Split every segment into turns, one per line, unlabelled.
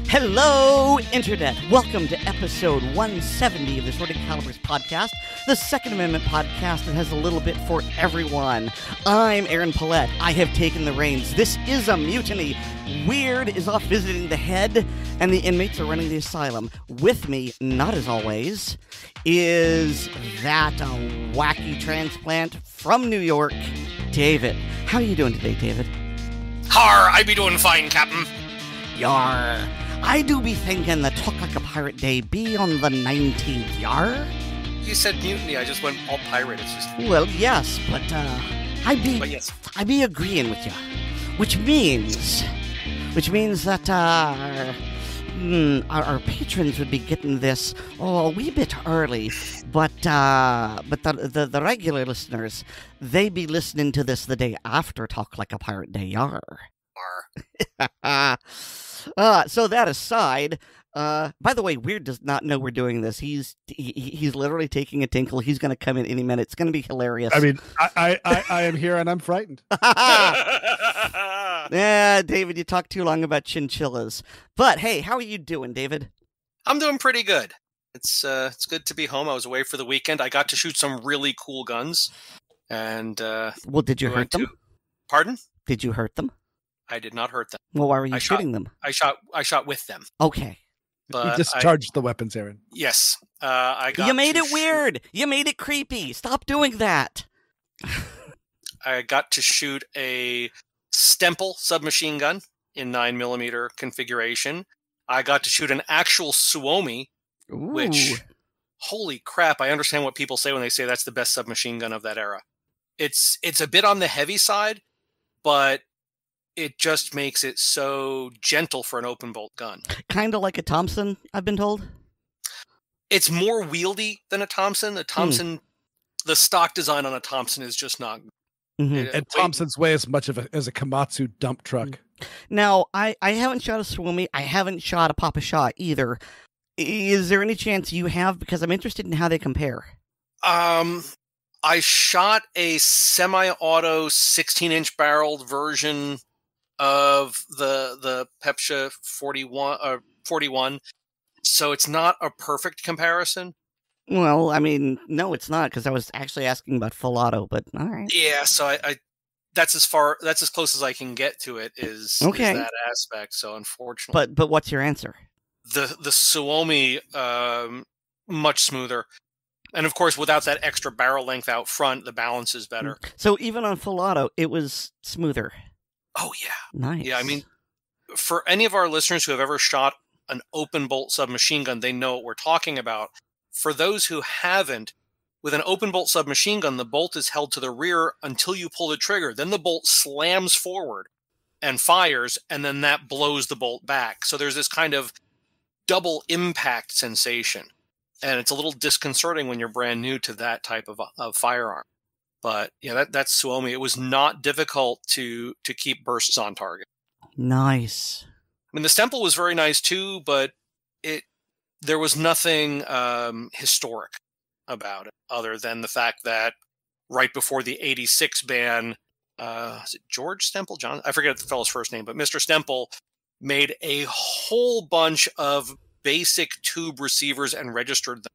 Hello, Internet. Welcome to episode 170 of the Assorted Calibers podcast, the Second Amendment podcast that has a little bit for everyone. I'm Aaron Paulette. I have taken the reins. This is a mutiny. Weer'd is off visiting the head, and the inmates are running the asylum. With me, not as always, is that wacky transplant from New York, David. How are you doing today, David?
Har, I be doing fine, Captain.
Yar. I do be thinking that Talk Like a Pirate Day be on the 19th, yar?
You said mutiny, I just went all pirate, it's just...
Well, yes, but, I be agreeing with you. Which means that, our patrons would be getting this, a wee bit early, but the regular listeners, they be listening to this the day after Talk Like a Pirate Day, yar. So that aside, by the way, Weer'd does not know we're doing this. He's literally taking a tinkle. He's going to come in any minute. It's going to be hilarious.
I mean, I am here and I'm frightened.
Yeah, David, you talked too long about chinchillas. But hey, how are you doing, David?
I'm doing pretty good. It's good to be home. I was away for the weekend. I got to shoot some really cool guns. And
well, did you hurt them?
Pardon?
Did you hurt them?
I did not hurt them.
Well, why were you shooting them?
I shot with them.
Okay.
But
you discharged the weapons, Aaron.
Yes. You
made it weird. You made it creepy. Stop doing that.
I got to shoot a Stemple submachine gun in 9mm configuration. I got to shoot an actual Suomi, which, holy crap, I understand what people say when they say that's the best submachine gun of that era. It's a bit on the heavy side, but it just makes it so gentle for an open bolt gun. Kind
of like a Thompson, I've been told.
It's more wieldy than a Thompson. The Thompson, the stock design on a Thompson is just not.
Mm-hmm. And Thompsons weigh as much as a Komatsu dump truck.
Now, I haven't shot a Suomi. I haven't shot a Papa Shah either. Is there any chance you have? Because I'm interested in how they compare.
I shot a semi-auto 16-inch barreled version of the Pepsha 41, so it's not a perfect comparison.
Well, I mean, no, it's not, because I was actually asking about full auto, but all right.
Yeah, so I that's as close as I can get to it is that aspect. So unfortunately,
but what's your answer?
The Suomi, much smoother. And of course, without that extra barrel length out front, the balance is better.
So even on full auto, it was smoother.
Oh, yeah.
Nice.
Yeah, I mean, for any of our listeners who have ever shot an open bolt submachine gun, they know what we're talking about. For those who haven't, with an open bolt submachine gun, the bolt is held to the rear until you pull the trigger. Then the bolt slams forward and fires, and then that blows the bolt back. So there's this kind of double impact sensation. And it's a little disconcerting when you're brand new to that type of firearm. But yeah, that's Suomi. It was not difficult to keep bursts on target.
Nice.
I mean, the Stemple was very nice too, but there was nothing historic about it other than the fact that right before the '86 ban, is it George Stemple? John? I forget the fellow's first name, but Mr. Stemple made a whole bunch of basic tube receivers and registered them.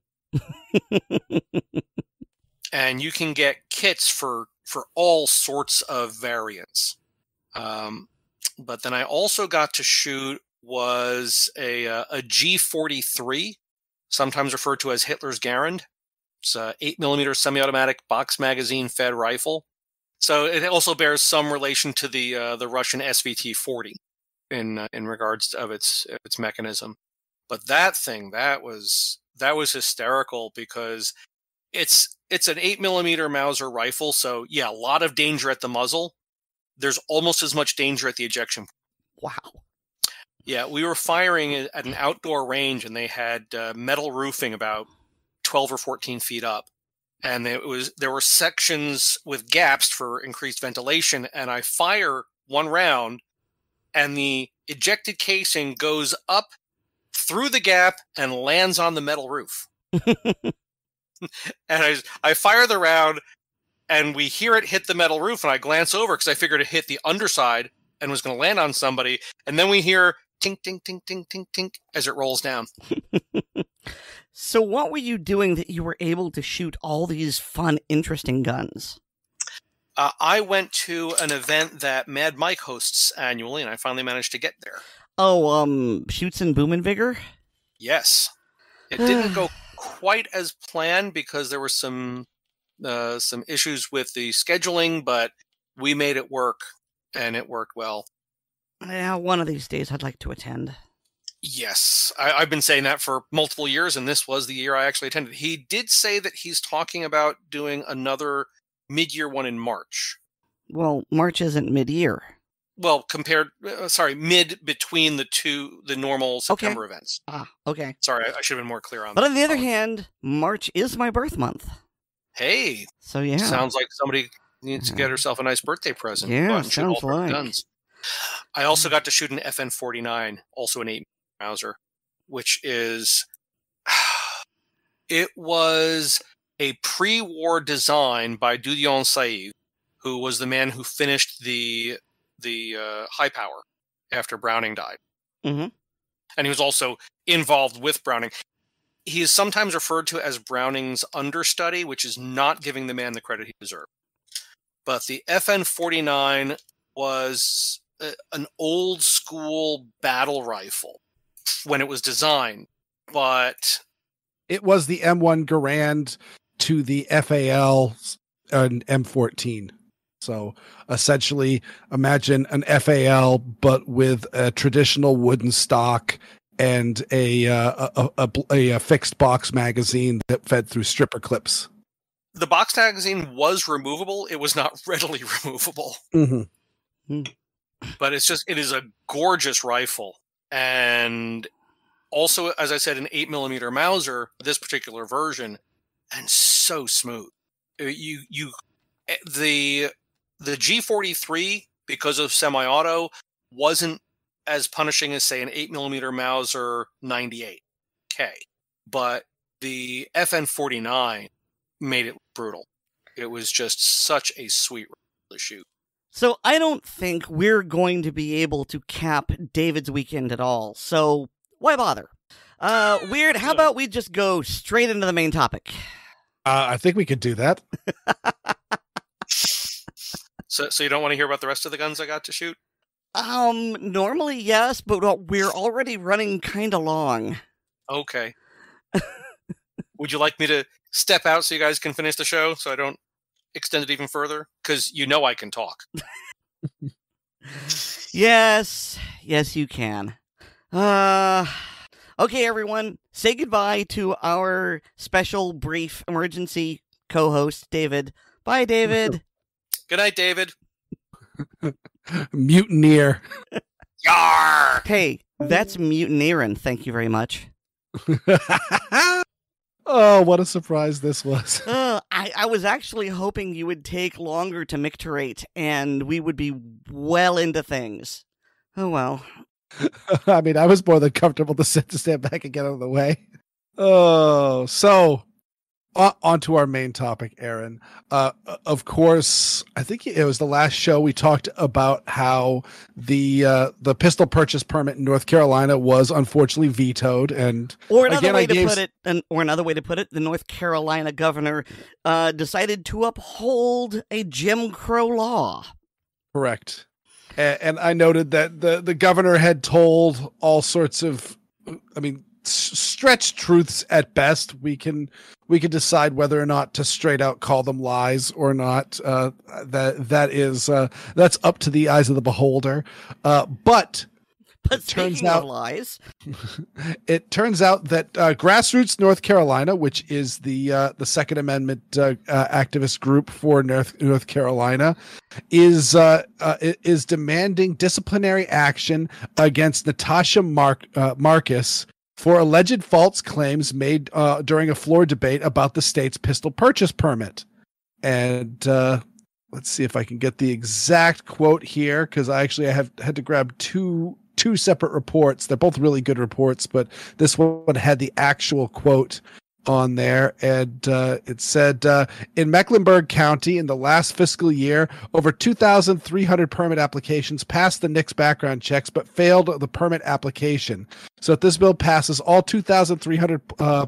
And you can get kits for all sorts of variants. But then I also got to shoot was a G43, sometimes referred to as Hitler's Garand. It's a 8mm semi-automatic box magazine fed rifle. So it also bears some relation to the Russian SVT-40 in regards of its mechanism. But that thing, that was hysterical because it's an 8mm Mauser rifle, so yeah, a lot of danger at the muzzle. There's almost as much danger at the ejection point.
Wow.
Yeah, we were firing at an outdoor range, and they had metal roofing about 12 or 14 feet up. and there were sections with gaps for increased ventilation, and I fire one round, and the ejected casing goes up through the gap and lands on the metal roof. And I fire the round, and we hear it hit the metal roof, and I glance over because I figured it hit the underside and was going to land on somebody, and then we hear tink, tink, tink, tink, tink, tink as it rolls down.
So what were you doing that you were able to shoot all these fun, interesting guns?
I went to an event that Mad Mike hosts annually, and I finally managed to get there.
Oh, Shoots and Boom and Vigor?
Yes. It didn't go quite as planned because there were some issues with the scheduling, but we made it work, and it worked well.
Yeah, one of these days I'd like to attend.
Yes. I've been saying that for multiple years, and this was the year I actually attended. He did say that he's talking about doing another mid-year one in March.
Well, March isn't mid-year.
Well, mid between the normal September events.
Okay.
Sorry, I should have been more clear on that.
But on the other hand, March is my birth month.
Hey.
So yeah.
Sounds like somebody needs to get herself a nice birthday present.
Yeah, sounds like.
Guns. I also got to shoot an FN-49, also an 8mm Mauser, which is... It was a pre-war design by Dudion Saïd, who was the man who finished the high power after Browning died.
Mm-hmm.
And he was also involved with Browning. He is sometimes referred to as Browning's understudy, which is not giving the man the credit he deserved. But the FN-49 was an old school battle rifle when it was designed, but
it was the M1 Garand to the FAL and M14. So essentially, imagine an FAL, but with a traditional wooden stock and a fixed box magazine that fed through stripper clips.
The box magazine was removable. It was not readily removable.
Mm-hmm.
But it is a gorgeous rifle. And also, as I said, an 8mm Mauser, this particular version, and so smooth. The G43, because of semi-auto, wasn't as punishing as, say, an 8mm Mauser 98K. But the FN-49 made it brutal. It was just such a sweet rifle to shoot.
So I don't think we're going to be able to cap David's weekend at all. So why bother? Weer'd, how about we just go straight into the main topic?
I think we could do that.
So you don't want to hear about the rest of the guns I got to shoot?
Normally yes, but we're already running kind of long.
Okay. Would you like me to step out so you guys can finish the show so I don't extend it even further? Because you know I can talk.
Yes, you can. Okay, everyone, say goodbye to our special brief emergency co-host, David. Bye, David.
Good night, David.
Mutineer.
Yarr!
Hey, that's mutineering. Thank you very much.
Oh, what a surprise this was.
I was actually hoping you would take longer to micturate and we would be well into things. Oh, well.
I mean, I was more than comfortable to stand back and get out of the way. Oh, so on to our main topic, Aaron. Of course, I think it was the last show we talked about how the pistol purchase permit in North Carolina was unfortunately vetoed, or another way
to put it, the North Carolina governor decided to uphold a Jim Crow law.
Correct. And I noted that the governor had told all sorts of, stretched truths at best. We can decide whether or not to straight out call them lies or not. That's up to the eyes of the beholder. But
it turns out lies.
It turns out that Grassroots North Carolina, which is the Second Amendment activist group for North Carolina, is demanding disciplinary action against Natasha Marcus for alleged false claims made during a floor debate about the state's pistol purchase permit. And let's see if I can get the exact quote here, because I had to grab two separate reports. They're both really good reports, but this one had the actual quote on there, and it said, in Mecklenburg County in the last fiscal year, over 2,300 permit applications passed the NICS background checks but failed the permit application. So if this bill passes, all 2,300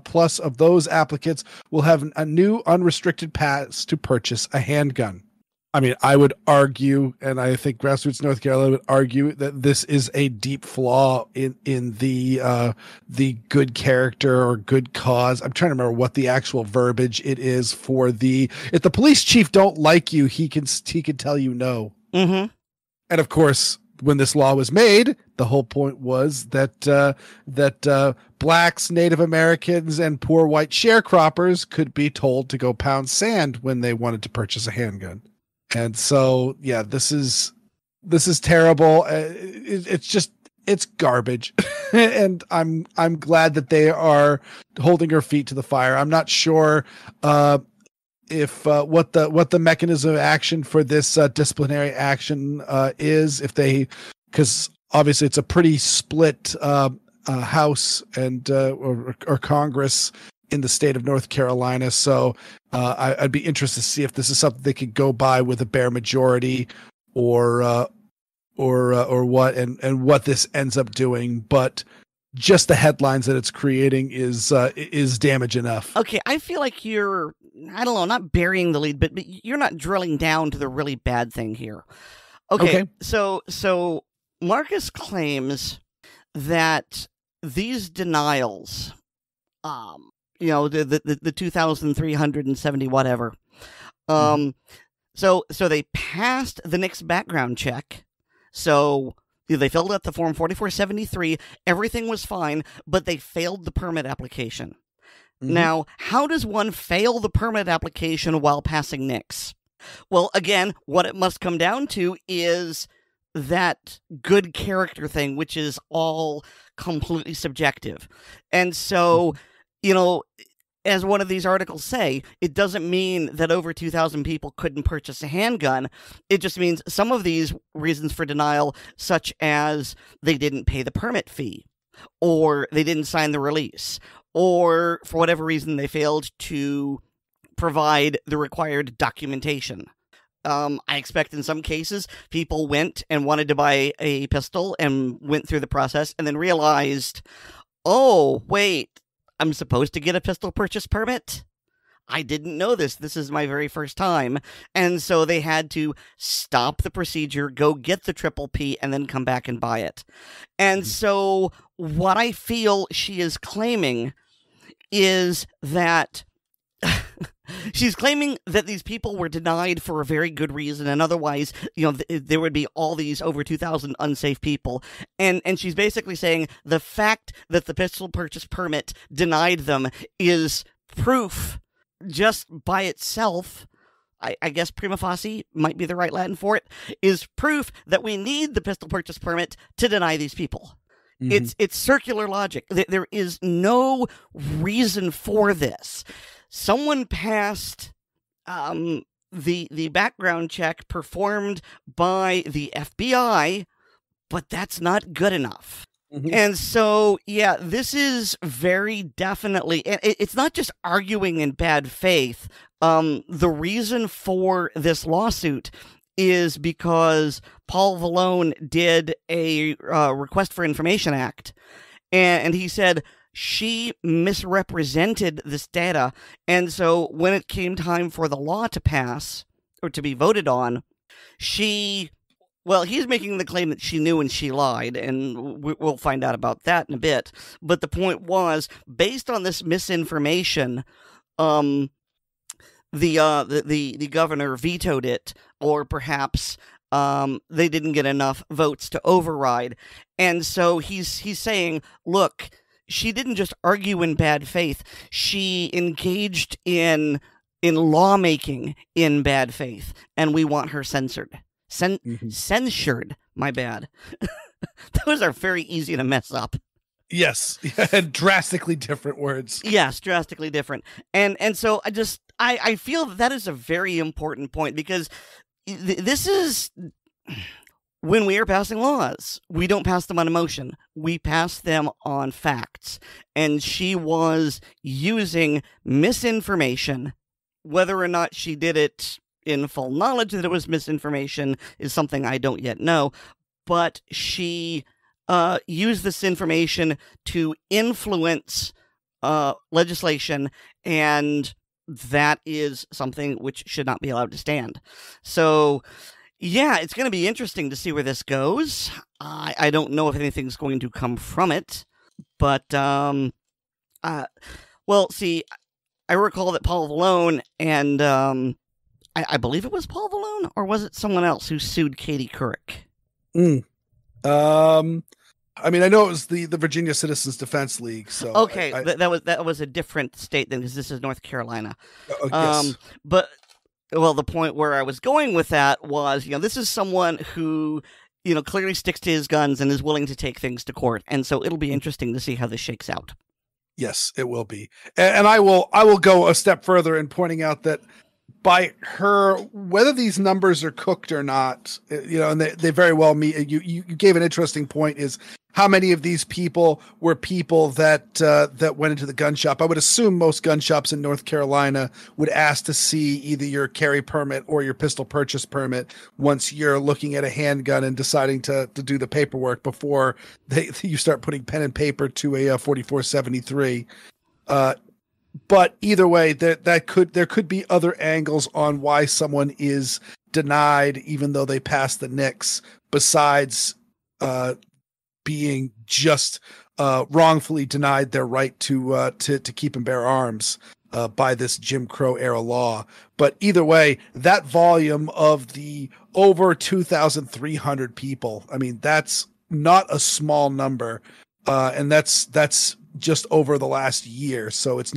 plus of those applicants will have a new unrestricted pass to purchase a handgun. I mean, I would argue, and I think Grassroots North Carolina would argue, that this is a deep flaw in the good character or good cause. I'm trying to remember what the actual verbiage it is for if the police chief don't like you, he can tell you no.
Mm-hmm.
And of course, when this law was made, the whole point was that blacks, Native Americans, and poor white sharecroppers could be told to go pound sand when they wanted to purchase a handgun. And so, yeah, this is terrible. It's garbage, and I'm glad that they are holding her feet to the fire. I'm not sure if what the mechanism of action for this disciplinary action is, because obviously it's a pretty split House and or Congress in the state of North Carolina. So I'd be interested to see if this is something they could go by with a bare majority or what, and what this ends up doing. But just the headlines that it's creating is damage enough.
Okay, I feel like you're, I don't know, not burying the lead, but you're not drilling down to the really bad thing here. Okay. So Marcus claims that these denials, the 2,370 whatever. So they passed the NICS background check. So they filled out the form 4473. Everything was fine, but they failed the permit application. Mm-hmm. Now, how does one fail the permit application while passing NICS? Well, again, what it must come down to is that good character thing, which is all completely subjective. And so, as one of these articles say, it doesn't mean that over 2,000 people couldn't purchase a handgun. It just means some of these reasons for denial, such as they didn't pay the permit fee, or they didn't sign the release, or for whatever reason they failed to provide the required documentation. I expect in some cases people went and wanted to buy a pistol and went through the process and then realized, oh, wait, I'm supposed to get a pistol purchase permit? I didn't know this. This is my very first time. And so they had to stop the procedure, go get the triple P, and then come back and buy it. And so what I feel she is claiming is that she's claiming that these people were denied for a very good reason, and otherwise, there would be all these over 2,000 unsafe people. And she's basically saying the fact that the pistol purchase permit denied them is proof just by itself. I guess prima facie might be the right Latin for it, is proof that we need the pistol purchase permit to deny these people. Mm-hmm. It's circular logic. There is no reason for this. Someone passed the background check performed by the FBI, but that's not good enough. Mm-hmm. And so, yeah, this is very definitely, it's not just arguing in bad faith. The reason for this lawsuit is because Paul Vallone did a Request for Information Act, and he said she misrepresented this data, and so when it came time for the law to pass, or to be voted on, he's making the claim that she knew and she lied, and we'll find out about that in a bit. But the point was, based on this misinformation, the governor vetoed it, or perhaps they didn't get enough votes to override. And so he's saying, look, she didn't just argue in bad faith. She engaged in lawmaking in bad faith, and we want her censored. Censured, my bad. Those are very easy to mess up.
Yes, and drastically different words.
Yes, drastically different. And so I feel that is a very important point, because this is when we are passing laws, we don't pass them on emotion. We pass them on facts. And she was using misinformation. Whether or not she did it in full knowledge that it was misinformation is something I don't yet know. But she used this information to influence legislation, and that is something which should not be allowed to stand. So, yeah, it's going to be interesting to see where this goes. I don't know if anything's going to come from it, but, well, see, I recall that Paul Vallone and, I believe it was Paul Vallone, or was it someone else who sued Katie Couric?
I mean, I know it was the Virginia Citizens Defense League. So
okay, that was a different state then, because this is North Carolina.
Yes.
But the point where I was going with that was, this is someone who, clearly sticks to his guns and is willing to take things to court, and so it'll be interesting to see how this shakes out.
Yes, it will be, and I will go a step further in pointing out that by her, whether these numbers are cooked or not, and they very well meet. You gave an interesting point, is how many of these people were people that went into the gun shop. I would assume most gun shops in North Carolina would ask to see either your carry permit or your pistol purchase permit once you're looking at a handgun and deciding to do the paperwork before you start putting pen and paper to a 4473. But either way, there could be other angles on why someone is denied, even though they passed the NICS, besides being just wrongfully denied their right to keep and bear arms by this Jim Crow era law. But either way, that volume of the over 2,300 people, I mean, that's not a small number, and that's just over the last year. So this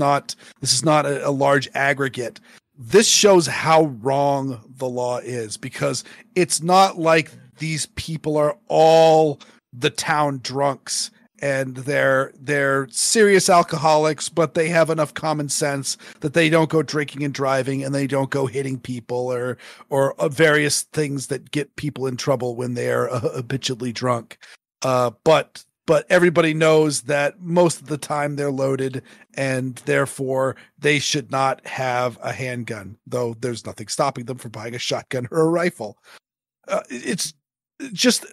is not a large aggregate. This shows how wrong the law is, because it's not like these people are all the town drunks and they're serious alcoholics, but they have enough common sense that they don't go drinking and driving, and they don't go hitting people or various things that get people in trouble when they're habitually drunk. But everybody knows that most of the time they're loaded, and therefore they should not have a handgun, though there's nothing stopping them from buying a shotgun or a rifle. It's just,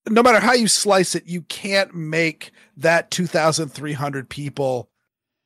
no matter how you slice it, you can't make that 2,300 people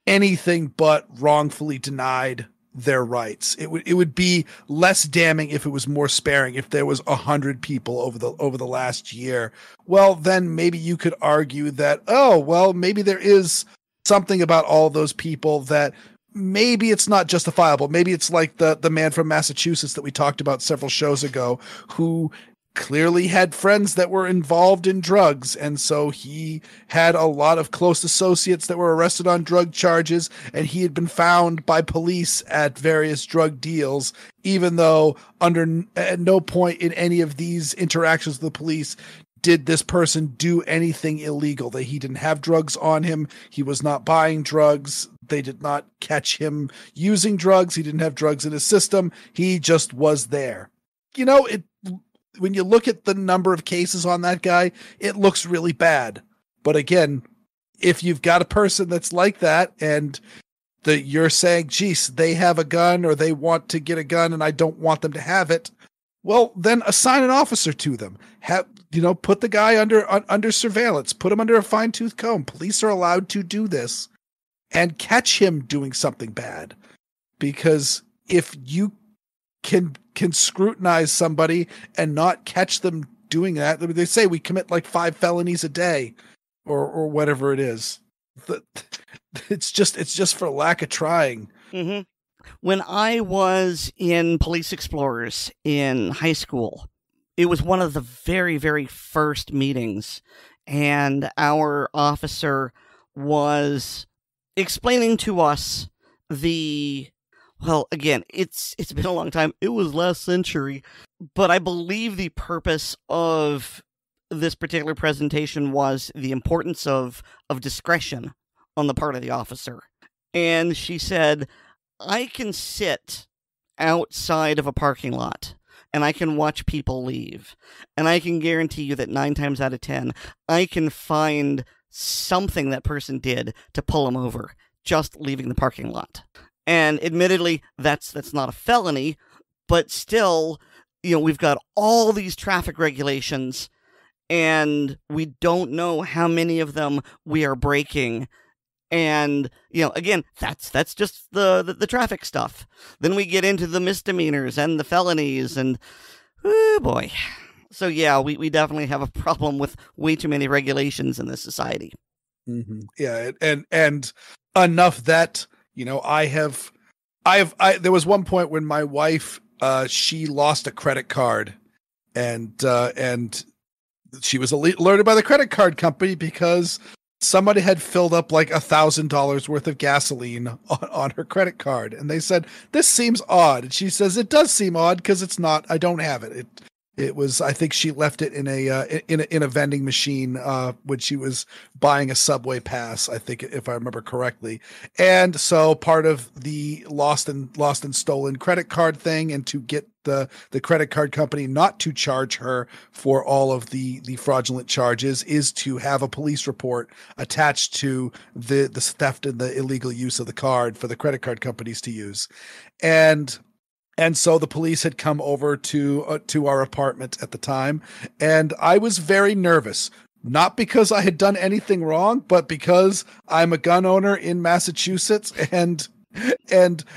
anything but wrongfully denied their rights. It would be less damning if it was more sparing. If there was 100 people over the last year, well, then maybe you could argue that, oh, well, maybe there is something about all those people that maybe it's not justifiable. Maybe it's like the man from Massachusetts that we talked about several shows ago, who clearly had friends that were involved in drugs, and so he had a lot of close associates that were arrested on drug charges, and he had been found by police at various drug deals, even though at no point in any of these interactions with the police did this person do anything illegal. That he didn't have drugs on him, he was not buying drugs, they did not catch him using drugs, he didn't have drugs in his system, he just was there. When you look at the number of cases on that guy, it looks really bad. But again, if you've got a person that's like that, and you're saying, geez, they have a gun or they want to get a gun and I don't want them to have it, well, then assign an officer to them. Put the guy under surveillance, put him under a fine-tooth comb. Police are allowed to do this, and catch him doing something bad. Because if you can scrutinize somebody and not catch them doing that, they say we commit like 5 felonies a day or whatever it is. It's just for lack of trying.
Mm-hmm. When I was in Police Explorers in high school, it was one of the very, very first meetings, and our officer was explaining to us well, again, it's been a long time. It was last century, but I believe the purpose of this particular presentation was the importance of discretion on the part of the officer. And she said, I can sit outside of a parking lot and I can watch people leave. And I can guarantee you that 9 times out of 10, I can find something that person did to pull them over just leaving the parking lot. And admittedly, that's not a felony, but still, we've got all these traffic regulations and we don't know how many of them we are breaking. And, again, that's just the traffic stuff. Then we get into the misdemeanors and the felonies and, oh boy. So yeah, we definitely have a problem with way too many regulations in this society.
Mm-hmm. Yeah. And enough that, there was one point when my wife, she lost a credit card and she was alerted by the credit card company because somebody had filled up like $1,000 worth of gasoline on her credit card. And they said, this seems odd. And she says, it does seem odd because it's not, I don't have it. It was, I think she left it in a vending machine when she was buying a subway pass, I think, if I remember correctly. And so part of the lost and stolen credit card thing, and to get the credit card company not to charge her for all of the fraudulent charges, is to have a police report attached to the theft and the illegal use of the card for the credit card companies to use. And so the police had come over to our apartment at the time, and I was very nervous, not because I had done anything wrong, but because I'm a gun owner in Massachusetts, and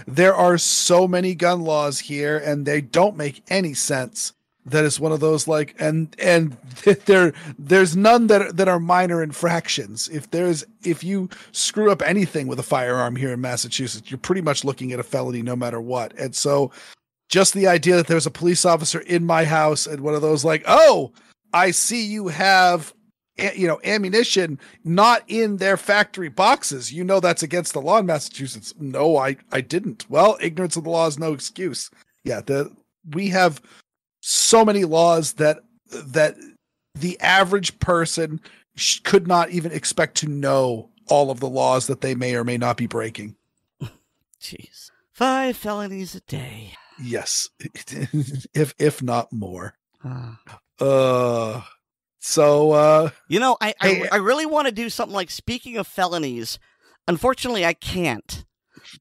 there are so many gun laws here, and they don't make any sense. That is one of those and there's none that are minor infractions. If you screw up anything with a firearm here in Massachusetts, you're pretty much looking at a felony no matter what. And so just the idea that there's a police officer in my house and one of those oh, I see you have, ammunition not in their factory boxes. That's against the law in Massachusetts. No, I didn't. Well, ignorance of the law is no excuse. Yeah. We have so many laws that the average person could not even expect to know all of the laws that they may or may not be breaking.
Jeez. 5 felonies a day.
Yes. if not more.
I really want to do something like, speaking of felonies, unfortunately I can't.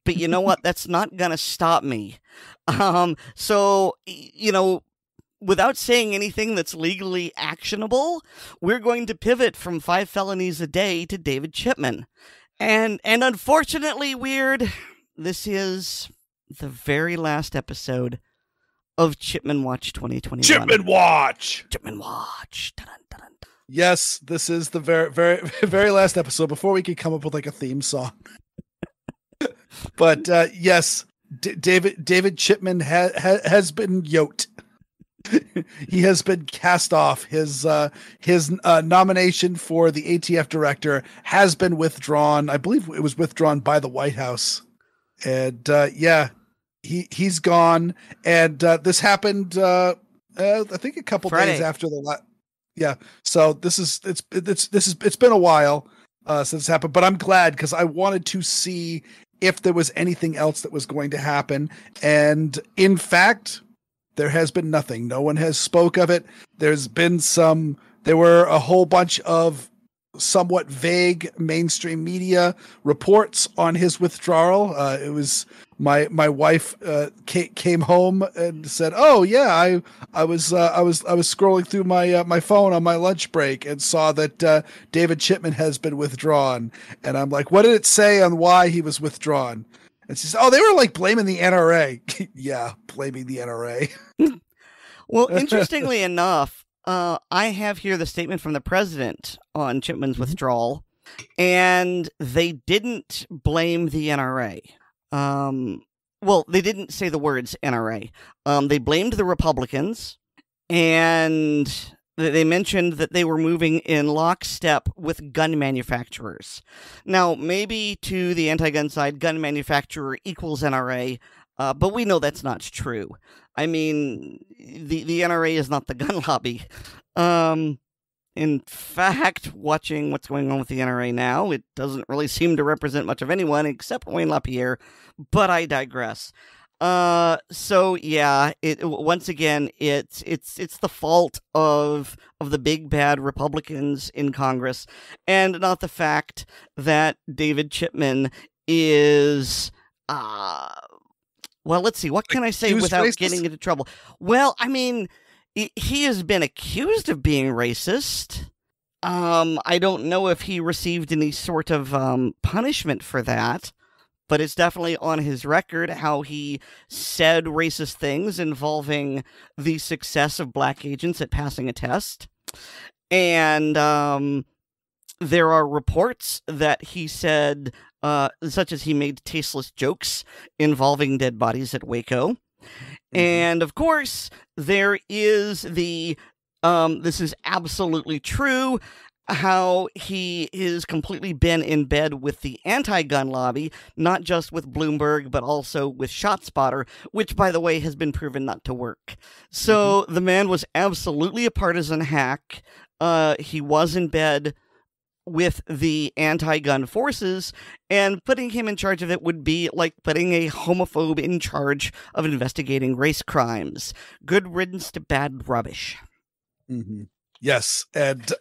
But you know what? That's not going to stop me. Without saying anything that's legally actionable, we're going to pivot from 5 felonies a day to David Chipman. And unfortunately, Weer'd, this is the very last episode of Chipman Watch 2021.
Chipman Watch!
Chipman Watch. Dun-dun-dun-dun.
Yes, this is the very, very, very last episode before we could come up with a theme song. But yes, David Chipman has been yoked. He has been cast off. His nomination for the ATF director has been withdrawn. I believe it was withdrawn by the White House. And he's gone. And this happened, I think a couple days after the so it's been a while since it's happened. But I'm glad, because I wanted to see if there was anything else that was going to happen. And in fact, there has been nothing. No one has spoke of it. There were a whole bunch of somewhat vague mainstream media reports on his withdrawal. It was my wife came home and said, "Oh yeah, I was scrolling through my phone on my lunch break and saw that David Chipman has been withdrawn." And I'm like, "What did it say on why he was withdrawn?" And she says, "Oh, they were blaming the NRA." Yeah, blaming the NRA.
Well, interestingly enough, I have here the statement from the president on Chipman's withdrawal, and they didn't blame the NRA. Well, they didn't say the words NRA. They blamed the Republicans, and they mentioned that they were moving in lockstep with gun manufacturers. Now, maybe to the anti-gun side, gun manufacturer equals NRA, but we know that's not true. I mean, the NRA is not the gun lobby. In fact, watching what's going on with the NRA now, it doesn't really seem to represent much of anyone except Wayne LaPierre, but I digress. So yeah, once again, it's the fault of the big bad Republicans in Congress, and not the fact that David Chipman is, well, let's see, what can I say without getting into trouble? Well, I mean, he has been accused of being racist. I don't know if he received any sort of punishment for that, but it's definitely on his record how he said racist things involving the success of black agents at passing a test. And there are reports that he said, such as he made tasteless jokes involving dead bodies at Waco. Mm-hmm. And of course, there is the, this is absolutely true, how he has completely been in bed with the anti-gun lobby, not just with Bloomberg, but also with ShotSpotter, which, by the way, has been proven not to work. So the man was absolutely a partisan hack. He was in bed with the anti-gun forces, and putting him in charge of it would be like putting a homophobe in charge of investigating race crimes. Good riddance to bad rubbish.
Mm-hmm. Yes, and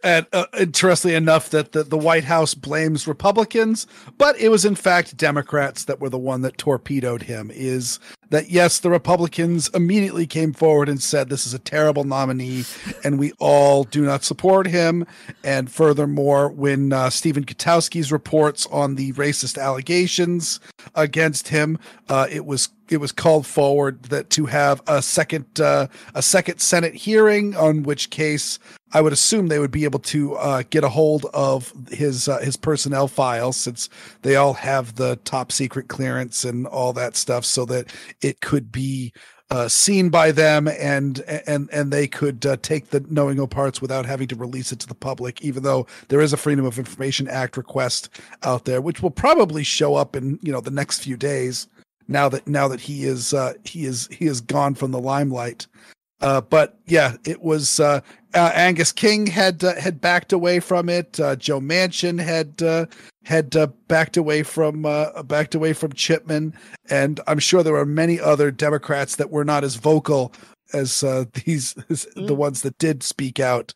interestingly enough, that the White House blames Republicans, but it was in fact Democrats that were the one that torpedoed him. Is that yes, the Republicans immediately came forward and said this is a terrible nominee, and we all do not support him. And furthermore, when Stephen Gutowski's reports on the racist allegations against him, it was called forward that to have a second Senate hearing, on which case I would assume they would be able to get a hold of his personnel files, since they all have the top secret clearance and all that stuff, so that it could be seen by them, and they could take the knowing parts without having to release it to the public, even though there is a Freedom of Information Act request out there, which will probably show up in the next few days. Now that he is gone from the limelight. But yeah, it was Angus King had backed away from it. Joe Manchin had backed away from Chipman, and I'm sure there were many other Democrats that were not as vocal as the ones that did speak out.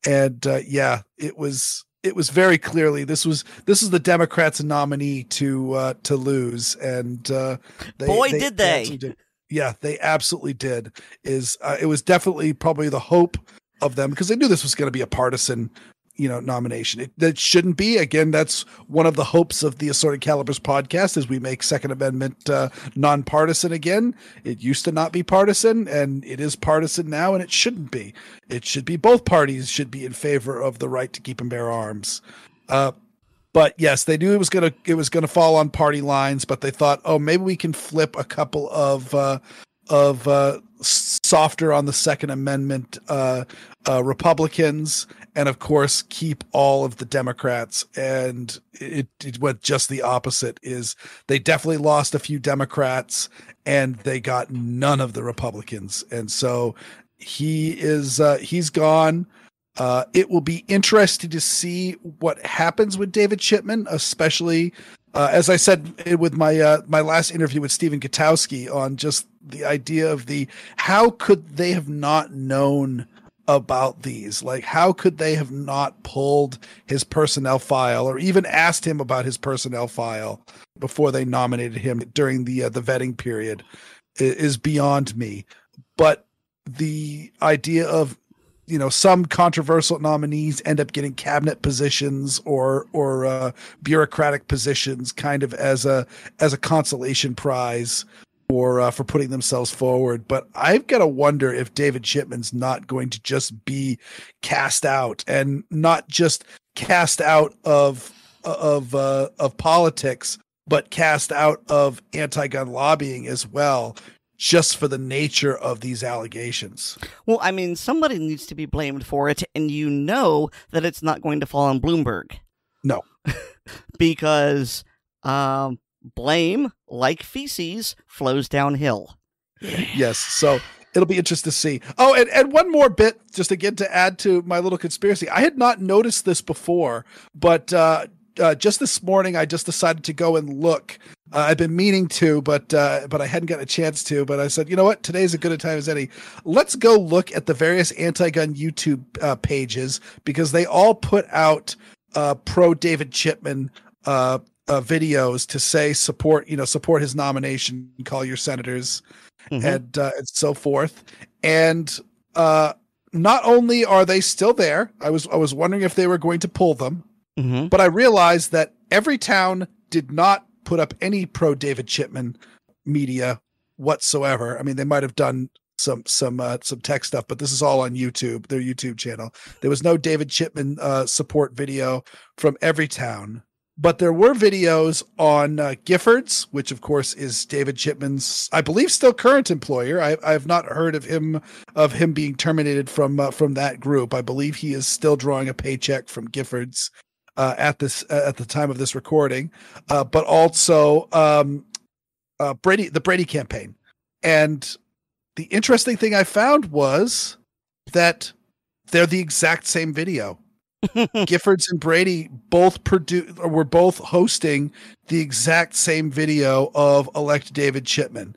And yeah, it was very clearly this is the Democrats' nominee to lose, and
they.
Yeah, they absolutely did. It was definitely probably the hope of them, because they knew this was going to be a partisan, nomination. That shouldn't be. Again, that's one of the hopes of the Assorted Calibers podcast, is we make Second Amendment nonpartisan again. It used to not be partisan, and it is partisan now, and it shouldn't be. It should be both parties should be in favor of the right to keep and bear arms. But yes, they knew it was gonna fall on party lines, but they thought, oh, maybe we can flip a couple of softer on the Second Amendment Republicans, and of course keep all of the Democrats. And it went just the opposite. Is they definitely lost a few Democrats, and they got none of the Republicans. And so he's gone. It will be interesting to see what happens with David Chipman, especially as I said with my last interview with Stephen Gutowski, on just the idea of how could they have not known about these? Like, how could they have not pulled his personnel file, or even asked him about his personnel file before they nominated him during the vetting period, is beyond me. But the idea of some controversial nominees end up getting cabinet positions or bureaucratic positions, kind of as a consolation prize for putting themselves forward. But I've got to wonder if David Chipman's not going to just be cast out, and not just cast out of politics, but cast out of anti-gun lobbying as well, just for the nature of these allegations.
Well, I mean, somebody needs to be blamed for it, and that it's not going to fall on Bloomberg.
No.
Because blame, like feces, flows downhill.
Yes. So It'll be interesting to see. Oh, and one more bit, just again to add to my little conspiracy. I had not noticed this before, but just this morning, I just decided to go and look. I've been meaning to, but I hadn't gotten a chance to. But I said, you know what? Today's as good a time as any. Let's go look at the various anti-gun YouTube pages, because they all put out pro David Chipman videos to say support his nomination, call your senators, and so forth. And not only are they still there, I was wondering if they were going to pull them, but I realized that Everytown did not put up any pro David Chipman media whatsoever. I mean, they might have done some tech stuff, but this is all on YouTube, their YouTube channel. There was no David Chipman support video from Everytown. But there were videos on Giffords, which of course is David Chipman's, I believe, still current employer. I have not heard of him being terminated from that group. I believe he is still drawing a paycheck from Giffords at the time of this recording. But also the Brady campaign. And the interesting thing I found was that they're the exact same video. Giffords and Brady were both hosting the exact same video of elect David Chipman.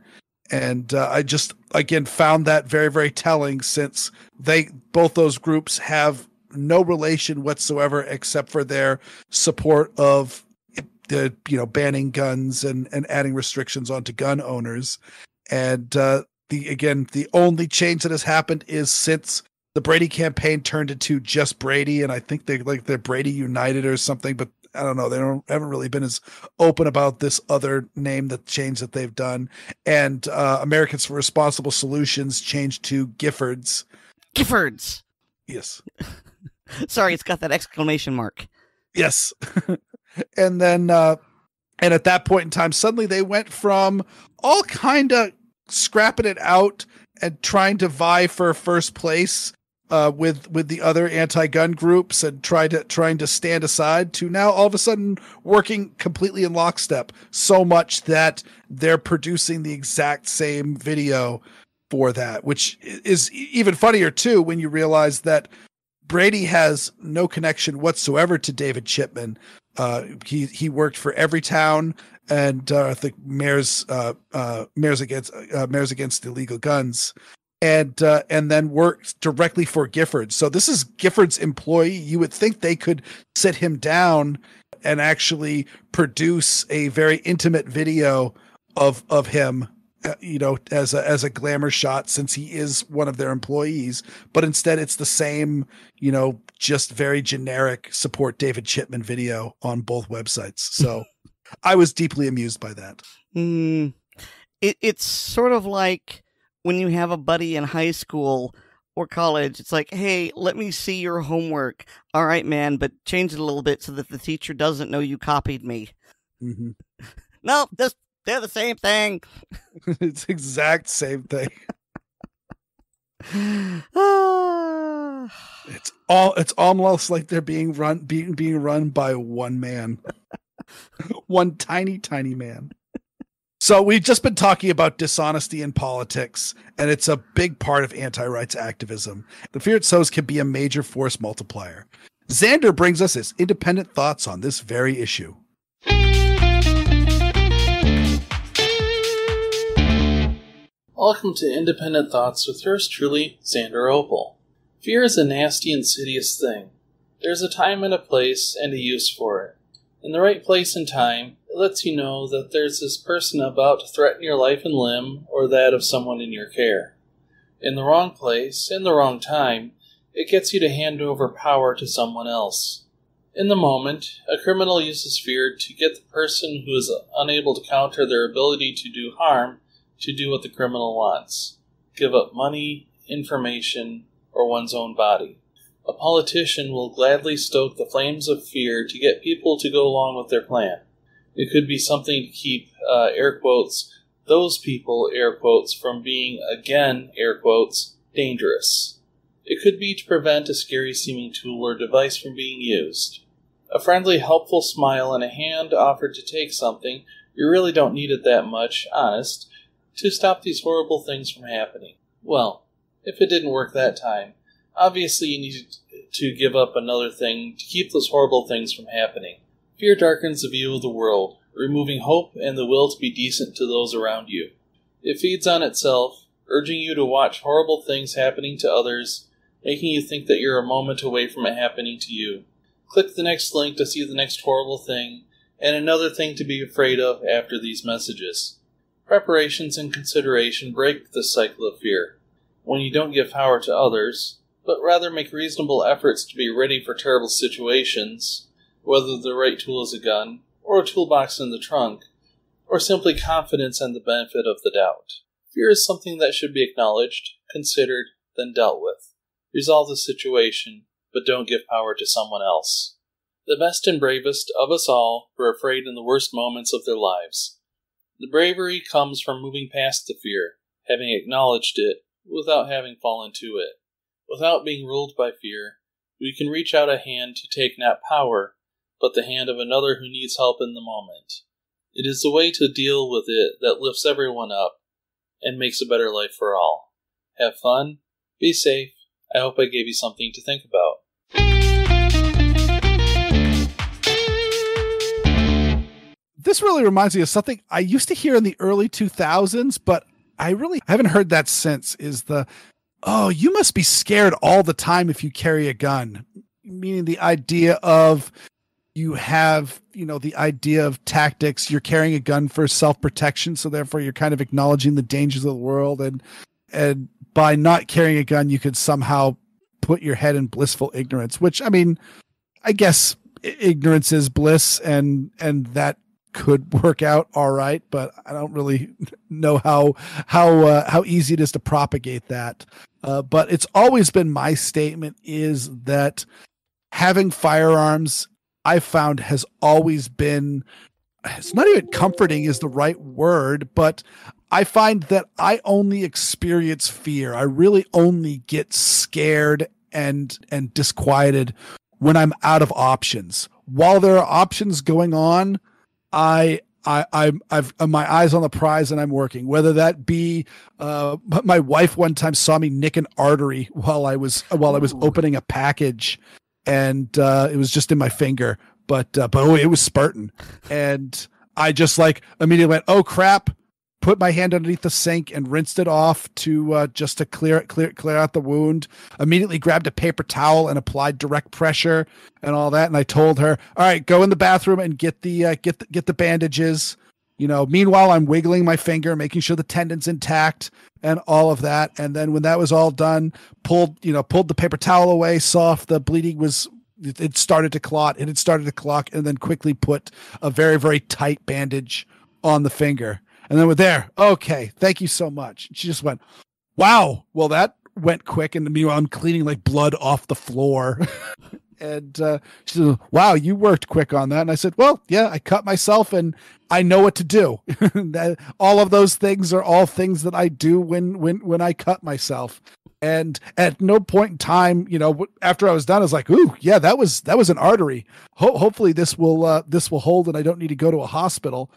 And I just, again, found that very, very telling, since both those groups have no relation whatsoever except for their support of the, banning guns and adding restrictions onto gun owners. And the only change that has happened is since the Brady campaign turned into just Brady, and I think they're Brady United or something, but I don't know. They haven't really been as open about this other name, the change that they've done. And Americans for Responsible Solutions changed to Giffords.
Giffords.
Yes.
Sorry, it's got that exclamation mark.
Yes. And then, and at that point in time, suddenly they went from all kind of scrapping it out and trying to vie for first place with the other anti-gun groups and trying to stand aside, to now all of a sudden working completely in lockstep, so much that they're producing the exact same video for that, which is even funnier too when you realize that Brady has no connection whatsoever to David Chipman. He worked for Everytown and the Mayors Against Illegal Guns, and then worked directly for Giffords. So this is Giffords' employee. You would think they could sit him down and actually produce a very intimate video of him, as a glamour shot, since he is one of their employees. But instead it's the same, just very generic support David Chipman video on both websites. So I was deeply amused by that.
It's sort of like when you have a buddy in high school or college. It's like, hey, let me see your homework. All right, man, but change it a little bit so that the teacher doesn't know you copied me.
Mm-hmm.
No, they're the same thing.
It's the exact same thing. It's almost like they're being run by one man. One tiny man. So we've just been talking about dishonesty in politics, and it's a big part of anti-rights activism. The fear it sows can be a major force multiplier. Xander brings us his independent thoughts on this very issue.
Welcome to Independent Thoughts with yours truly, Xander Opal. Fear is a nasty, insidious thing. There's a time and a place and a use for it. In the right place and time, it lets you know that there's this person about to threaten your life and limb or that of someone in your care. In the wrong place, in the wrong time, it gets you to hand over power to someone else. In the moment, a criminal uses fear to get the person who is unable to counter their ability to do harm to do what the criminal wants. Give up money, information, or one's own body. A politician will gladly stoke the flames of fear to get people to go along with their plan. It could be something to keep, air quotes, those people, air quotes, from being, again, air quotes, dangerous. It could be to prevent a scary-seeming tool or device from being used. A friendly, helpful smile and a hand offered to take something, you really don't need it that much, honest, to stop these horrible things from happening. Well, if it didn't work that time, obviously you need to give up another thing to keep those horrible things from happening. Fear darkens the view of the world, removing hope and the will to be decent to those around you. It feeds on itself, urging you to watch horrible things happening to others, making you think that you're a moment away from it happening to you. Click the next link to see the next horrible thing, and another thing to be afraid of after these messages. Preparations and consideration break this cycle of fear. When you don't give power to others, but rather make reasonable efforts to be ready for terrible situations, whether the right tool is a gun, or a toolbox in the trunk, or simply confidence and the benefit of the doubt. Fear is something that should be acknowledged, considered, then dealt with. Resolve the situation, but don't give power to someone else. The best and bravest of us all were afraid in the worst moments of their lives. The bravery comes from moving past the fear, having acknowledged it, without having fallen to it. Without being ruled by fear, we can reach out a hand to take not power, but the hand of another who needs help in the moment. It is the way to deal with it that lifts everyone up and makes a better life for all. Have fun, be safe. I hope I gave you something to think about.
This really reminds me of something I used to hear in the early 2000s, but I haven't heard that since, is you must be scared all the time if you carry a gun. Meaning the idea of you have, the idea of tactics. You're carrying a gun for self-protection, so therefore you're kind of acknowledging the dangers of the world. And by not carrying a gun, you could somehow put your head in blissful ignorance, which, I guess ignorance is bliss, and that could work out all right, but I don't really know how easy it is to propagate that. But it's always been my statement is that having firearms, I found, has always been, it's not even comforting is the right word, but I find that I only experience fear. I really only get scared and disquieted when I'm out of options. While there are options going on, I've my eyes on the prize and I'm working, whether that be, my wife one time saw me nick an artery while I was opening a package, and, it was just in my finger, but it was spurting. And I just immediately went, oh crap, put my hand underneath the sink and rinsed it off to, just to clear out the wound. Immediately grabbed a paper towel and applied direct pressure and all that. And I told her, all right, go in the bathroom and get the bandages. Meanwhile, I'm wiggling my finger, making sure the tendon's intact and all of that. And then when that was all done, pulled the paper towel away, saw if the bleeding it started to clot. It had started to clot, and then quickly put a very, very tight bandage on the finger. And then we're there. Okay, thank you so much. And she just went, wow, well, that went quick. And meanwhile, I'm cleaning blood off the floor. And she said, wow, you worked quick on that. And I said, well, yeah, I cut myself and I know what to do. All of those things are all things that I do when I cut myself. And at no point in time, after I was done, I was like, ooh, yeah, that was an artery. Hopefully this will hold and I don't need to go to a hospital.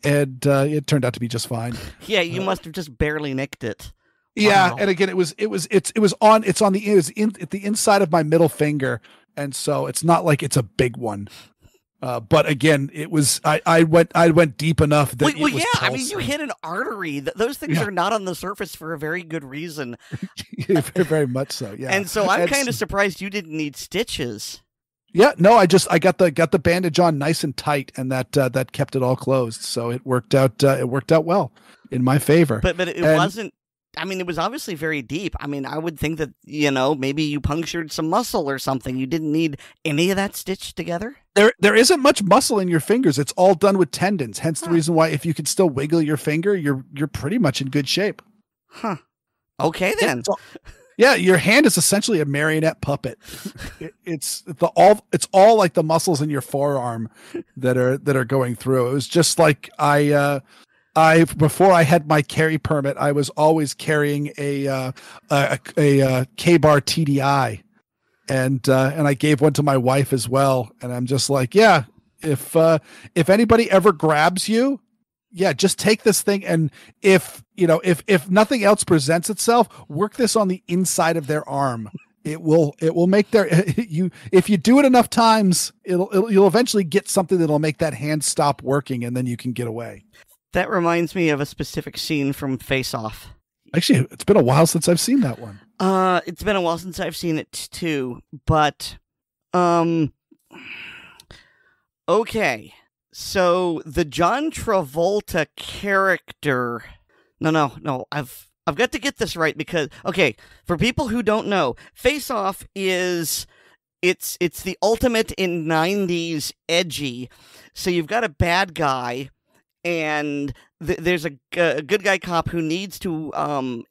And it turned out to be just fine.
Yeah, you must have just barely nicked it.
Yeah,
Wow.
and again, it was on the inside of my middle finger, and so it's not like it's a big one. But again, it was I went deep enough that it was pulsing.
You hit an artery. Those things are not on the surface for a very good reason.
Very much so. Yeah,
and so I'm kind of surprised you didn't need stitches.
Yeah, no, I got the bandage on nice and tight, and that kept it all closed. So it worked out. It worked out well in my favor.
But it wasn't. It was obviously very deep. I would think that maybe you punctured some muscle or something. You didn't need any of that stitched together.
There isn't much muscle in your fingers. It's all done with tendons. Hence the reason why if you can still wiggle your finger, you're pretty much in good shape.
Huh. Okay then.
Yeah, your hand is essentially a marionette puppet. It's all like the muscles in your forearm that are going through. It was just like I before I had my carry permit, I was always carrying a K-bar TDI, and I gave one to my wife as well. And I'm just like, yeah, if anybody ever grabs you, yeah, just take this thing, and if nothing else presents itself, work this on the inside of their arm. It will make if you do it enough times, you'll eventually get something that'll make that hand stop working, and then you can get away.
That reminds me of a specific scene from Face-Off.
Actually, it's been a while since I've seen that one.
It's been a while since I've seen it too, but okay. So the John Travolta character, no, I've got to get this right because, okay, for people who don't know, Face-Off it's the ultimate in 90s edgy. So you've got a bad guy, and there's a good guy cop who needs to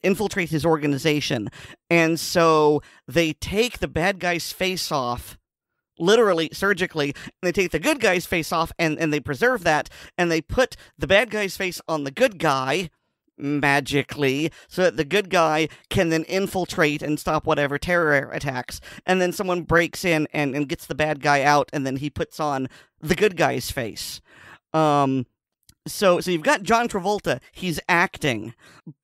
infiltrate his organization. And so they take the bad guy's face off, literally, surgically, and they take the good guy's face off, and they preserve that, and they put the bad guy's face on the good guy, magically, so that the good guy can then infiltrate and stop whatever terror attacks. And then someone breaks in and gets the bad guy out, and then he puts on the good guy's face. So you've got John Travolta, he's acting,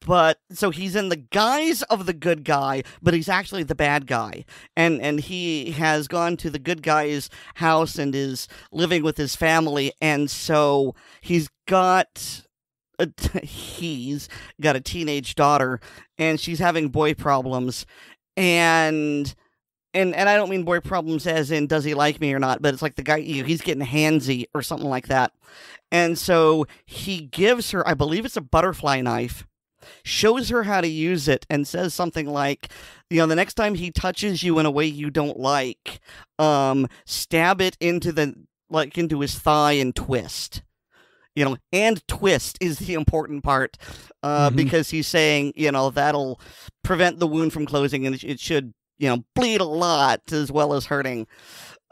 but so he's in the guise of the good guy, but he's actually the bad guy. And he has gone to the good guy's house and is living with his family, and so he's got a teenage daughter, and she's having boy problems, and I don't mean boy problems as in does he like me or not, but it's like the guy, he's getting handsy or something like that. And so he gives her, I believe it's a butterfly knife, shows her how to use it, and says something like, the next time he touches you in a way you don't like, stab it into his thigh and twist. And twist is the important part, because he's saying, that'll prevent the wound from closing, and it should, bleed a lot as well as hurting.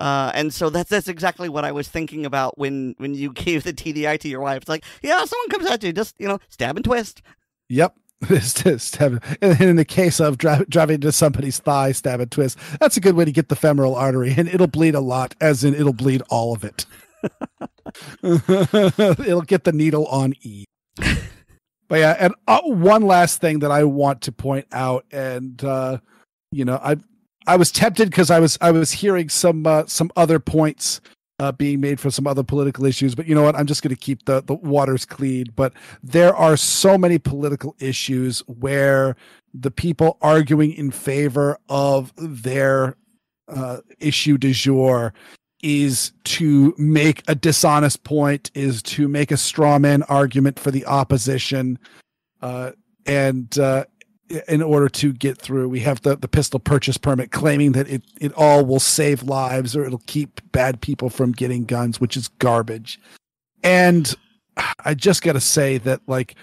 And so that's exactly what I was thinking about when you gave the TDI to your wife. It's like, yeah, someone comes at you, just, stab and twist.
Yep. Stab. And in the case of driving into somebody's thigh, stab and twist, that's a good way to get the femoral artery, and it'll bleed a lot, as in it'll bleed all of it. It'll get the needle on E. But yeah, and one last thing that I want to point out, and I was tempted because I was hearing some other points being made for some other political issues, but you know what? I'm just going to keep the waters clean. But there are so many political issues where the people arguing in favor of their issue du jour is to make a dishonest point, is to make a straw man argument for the opposition, and in order to get through. We have the pistol purchase permit claiming that it all will save lives, or it'll keep bad people from getting guns, which is garbage. And I just got to say that, like,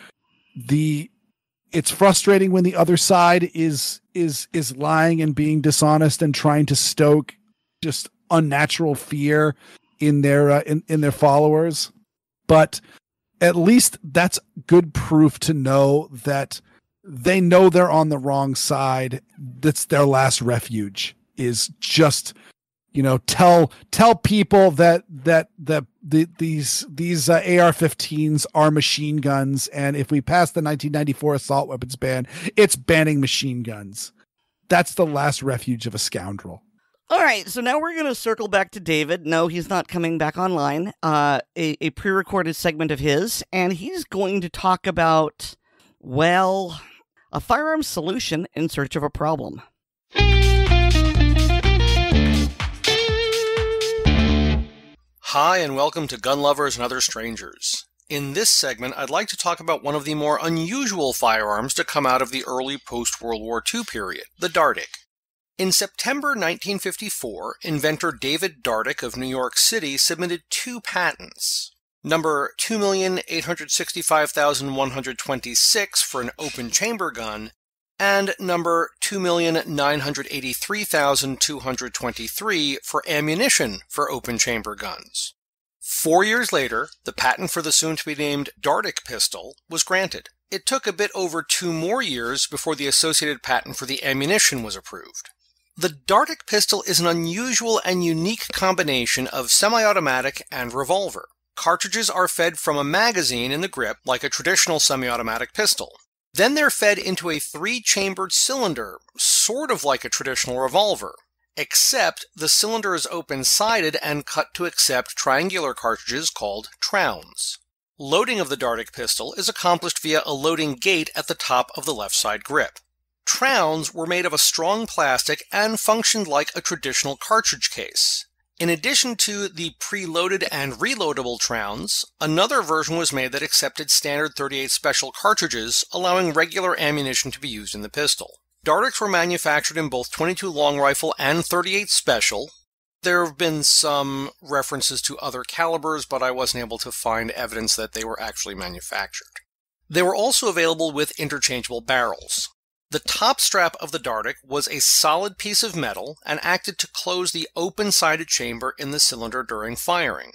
it's frustrating when the other side is lying and being dishonest and trying to stoke just unnatural fear in their followers. But at least that's good proof to know that they know they're on the wrong side. That's their last refuge, is just, tell people that these AR-15s are machine guns, and if we pass the 1994 assault weapons ban, it's banning machine guns. That's the last refuge of a scoundrel.
All right, so now we're going to circle back to David. No, he's not coming back online. A pre-recorded segment of his, and he's going to talk about, well, a firearms solution in search of a problem.
Hi, and welcome to Gun Lovers and Other Strangers. In this segment, I'd like to talk about one of the more unusual firearms to come out of the early post-World War II period, the Dardick. In September 1954, inventor David Dardick of New York City submitted 2 patents. Number 2,865,126 for an open chamber gun, and number 2,983,223 for ammunition for open chamber guns. 4 years later, the patent for the soon-to-be-named Dardick pistol was granted. It took a bit over 2 more years before the associated patent for the ammunition was approved. The Dardick pistol is an unusual and unique combination of semi-automatic and revolver. Cartridges are fed from a magazine in the grip like a traditional semi-automatic pistol. Then they're fed into a 3-chambered cylinder, sort of like a traditional revolver, except the cylinder is open-sided and cut to accept triangular cartridges called Trounds. Loading of the Dardick pistol is accomplished via a loading gate at the top of the left side grip. Trounds were made of a strong plastic and functioned like a traditional cartridge case. In addition to the preloaded and reloadable Trounds, another version was made that accepted standard .38 special cartridges, allowing regular ammunition to be used in the pistol. Dardicks were manufactured in both .22 long rifle and .38 special. There have been some references to other calibers, but I wasn't able to find evidence that they were actually manufactured. They were also available with interchangeable barrels. The top strap of the Dardick was a solid piece of metal and acted to close the open-sided chamber in the cylinder during firing.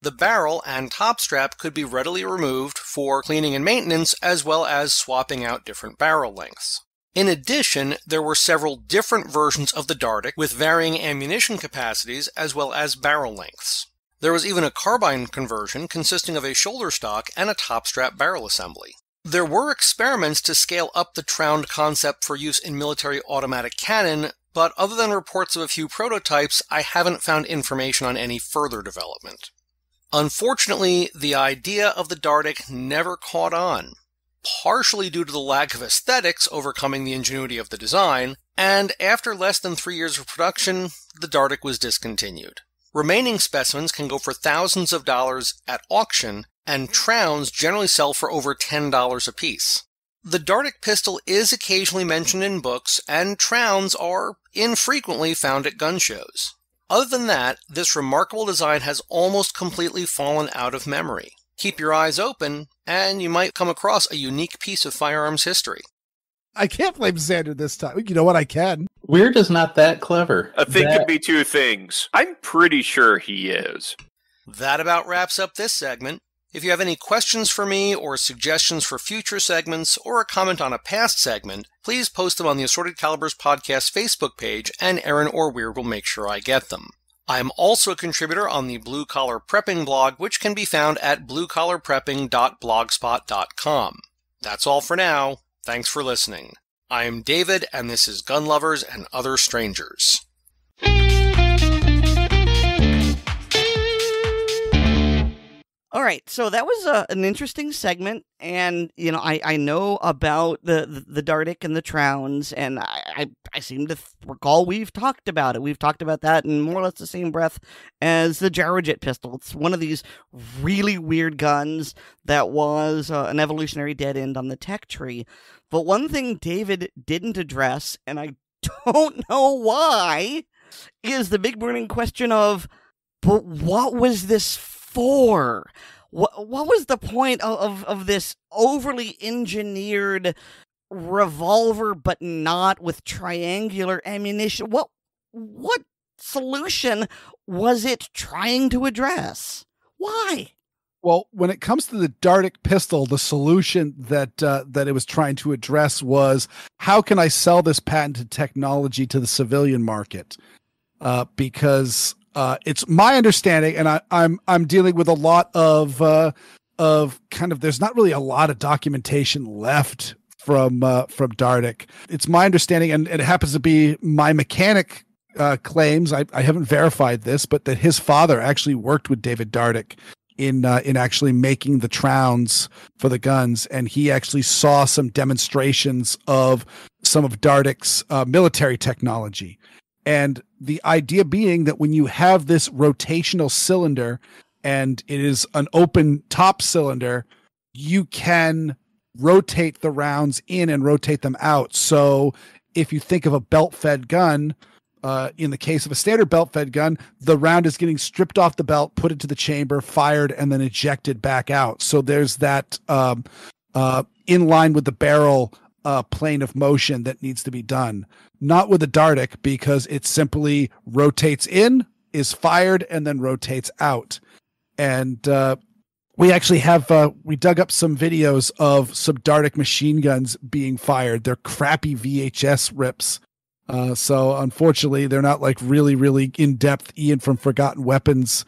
The barrel and top strap could be readily removed for cleaning and maintenance, as well as swapping out different barrel lengths. In addition, there were several different versions of the Dardick with varying ammunition capacities as well as barrel lengths. There was even a carbine conversion consisting of a shoulder stock and a top strap barrel assembly. There were experiments to scale up the Tround concept for use in military automatic cannon, but other than reports of a few prototypes, I haven't found information on any further development. Unfortunately, the idea of the Dardick never caught on, partially due to the lack of aesthetics overcoming the ingenuity of the design, and after less than 3 years of production, the Dardick was discontinued. Remaining specimens can go for thousands of dollars at auction, and Trounds generally sell for over $10 apiece. The Dardick pistol is occasionally mentioned in books, and Trounds are infrequently found at gun shows. Other than that, this remarkable design has almost completely fallen out of memory. Keep your eyes open, and you might come across a unique piece of firearms history.
I can't blame Xander this time. You know what? I can.
Weird is not that clever.
A thing could be two things. I'm pretty sure he is.
That about wraps up this segment. If you have any questions for me or suggestions for future segments or a comment on a past segment, please post them on the Assorted Calibers Podcast Facebook page, and Aaron or Weer'd will make sure I get them. I am also a contributor on the Blue Collar Prepping blog, which can be found at bluecollarprepping.blogspot.com. That's all for now. Thanks for listening. I am David, and this is Gun Lovers and Other Strangers.
All right, so that was an interesting segment, and I know about the Dardick and the Trounds, and I seem to recall we've talked about it. We've talked about that in more or less the same breath as the Gyrojet pistol. It's one of these really weird guns that was an evolutionary dead end on the tech tree. But one thing David didn't address, and I don't know why, is the big burning question of, but what was this for? What was the point of this overly engineered revolver, but not with triangular ammunition? What solution was it trying to address? Why?
Well, when it comes to the Dardick pistol, the solution that it was trying to address was, how can I sell this patented technology to the civilian market? Because it's my understanding, and I'm dealing with a lot of kind of, there's not really a lot of documentation left from Dardick. It's my understanding, and it happens to be my mechanic claims, I haven't verified this, but that his father actually worked with David Dardick in actually making the Trounds for the guns, and he actually saw some demonstrations of some of Dardick's military technology. And the idea being that when you have this rotational cylinder and it is an open top cylinder, you can rotate the rounds in and rotate them out. So if you think of a belt-fed gun, in the case of a standard belt-fed gun, the round is getting stripped off the belt, put into the chamber, fired, and then ejected back out. So there's that in line with the barrel plane of motion that needs to be done. Not with the Dardick, because it simply rotates in, is fired, and then rotates out. And we actually have, we dug up some videos of some Dardick machine guns being fired. They're crappy VHS rips. So unfortunately, they're not like really, really in-depth Ian from Forgotten Weapons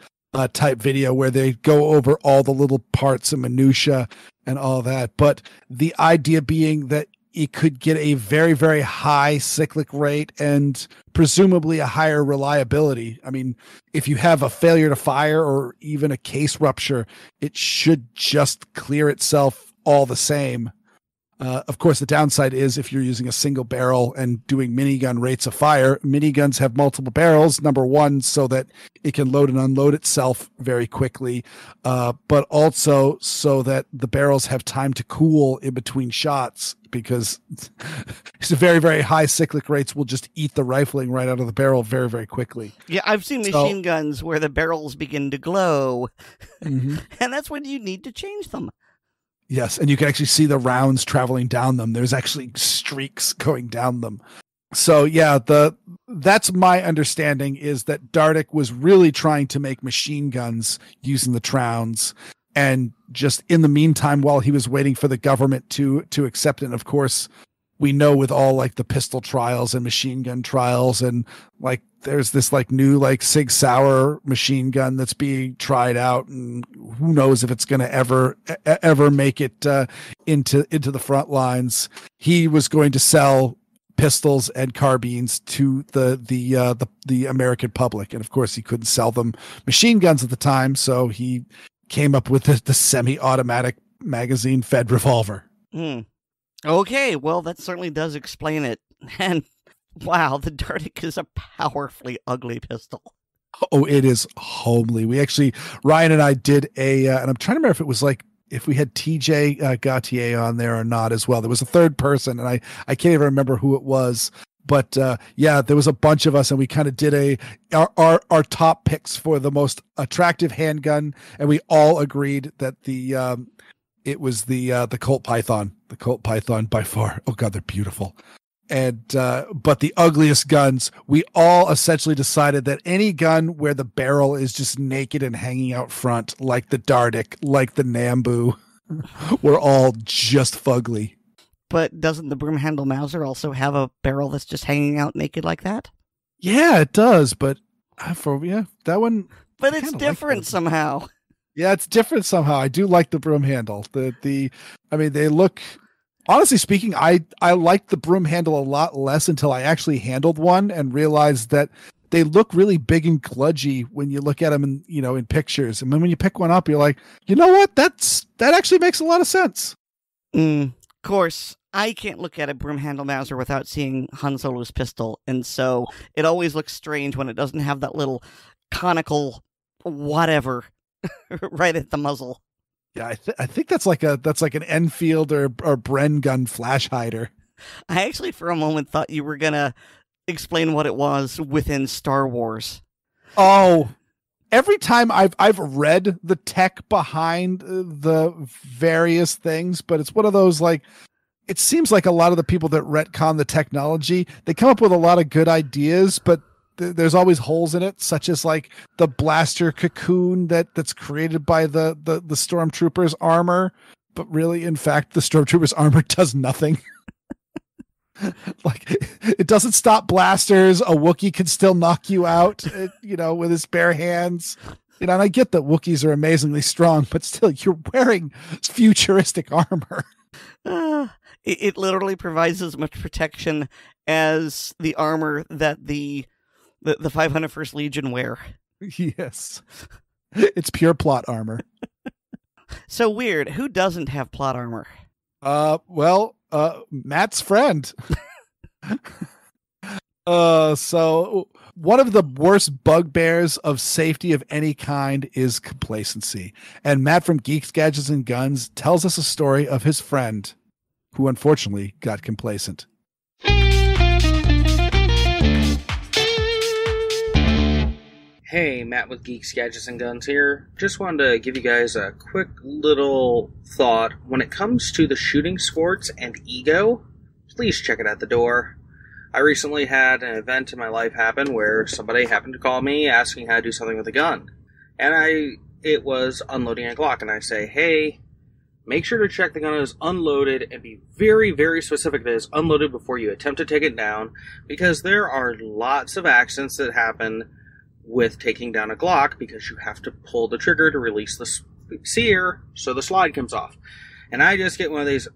type video where they go over all the little parts and minutia and all that. But the idea being that it could get a very, very high cyclic rate and presumably a higher reliability. I mean, if you have a failure to fire or even a case rupture, it should just clear itself all the same. Of course, the downside is if you're using a single barrel and doing minigun rates of fire, miniguns have multiple barrels, number one, so that it can load and unload itself very quickly, but also so that the barrels have time to cool in between shots, because it's very, very high cyclic rates will just eat the rifling right out of the barrel very, very quickly.
Yeah, I've seen machine guns where the barrels begin to glow, and that's when you need to change them.
Yes, and you can actually see the rounds traveling down them. There's actually streaks going down them. So yeah, that's my understanding, is that Dardick was really trying to make machine guns using the Trounds, and just in the meantime, while he was waiting for the government to accept it. And of course, we know with all like the pistol trials and machine gun trials, and like there's this like new like Sig Sauer machine gun that's being tried out, and who knows if it's going to ever make it into the front lines. He was going to sell pistols and carbines to the American public, and of course he couldn't sell them machine guns at the time, so he came up with the semi-automatic magazine fed revolver.
Okay, well, that certainly does explain it. And wow, the Dardick is a powerfully ugly pistol.
Oh, it is homely. We actually, Ryan and I did and I'm trying to remember if it was like, if we had TJ Gautier on there or not as well. There was a third person, and I can't even remember who it was. But yeah, there was a bunch of us, and we kind of did our top picks for the most attractive handgun, and we all agreed that it was the Colt Python. The Colt Python by far. Oh God, they're beautiful. And but the ugliest guns, we all essentially decided that any gun where the barrel is just naked and hanging out front, like the Dardick, like the Nambu, were all just fugly.
But doesn't the broom handle Mauser also have a barrel that's just hanging out naked like that? Yeah,
it does, but that one.
But it's different somehow.
Yeah, it's different somehow. I do like the broom handle. I mean, they look. Honestly speaking, I liked the broom handle a lot less until I actually handled one and realized that they look really big and kludgy when you look at them in pictures. And then when you pick one up, you're like, you know what? That actually makes a lot of sense.
Of course, I can't look at a broom handle Mauser without seeing Han Solo's pistol, and so it always looks strange when it doesn't have that little conical whatever right at the muzzle.
Yeah, I think that's like an Enfield or Bren gun flash hider.
I actually for a moment thought you were gonna explain what it was within Star Wars.
Oh, every time I've read the tech behind the various things, but it's one of those like, it seems like a lot of the people that retcon the technology, they come up with a lot of good ideas, but there's always holes in it, such as like the blaster cocoon that's created by the stormtroopers armor, but really in fact the stormtroopers armor does nothing. Like it doesn't stop blasters. A Wookiee can still knock you out with his bare hands. And I get that Wookiees are amazingly strong, but still you're wearing futuristic armor.
It literally provides as much protection as the armor that the 501st Legion wear.
Yes. It's pure plot armor.
So Weer'd. Who doesn't have plot armor?
Matt's friend. So one of the worst bugbears of safety of any kind is complacency. And Matt from Geeks, Gadgets, and Guns tells us a story of his friend who unfortunately got complacent.
Hey, Matt with Geeks, Gadgets, and Guns here. Just wanted to give you guys a quick little thought. When it comes to the shooting sports and ego, please check it at the door. I recently had an event in my life happen where somebody happened to call me asking how to do something with a gun. And it was unloading a Glock, and I say, hey, make sure to check the gun is unloaded and be very, very specific that it's unloaded before you attempt to take it down, because there are lots of accidents that happen with taking down a Glock because you have to pull the trigger to release the sear so the slide comes off. And I just get one of these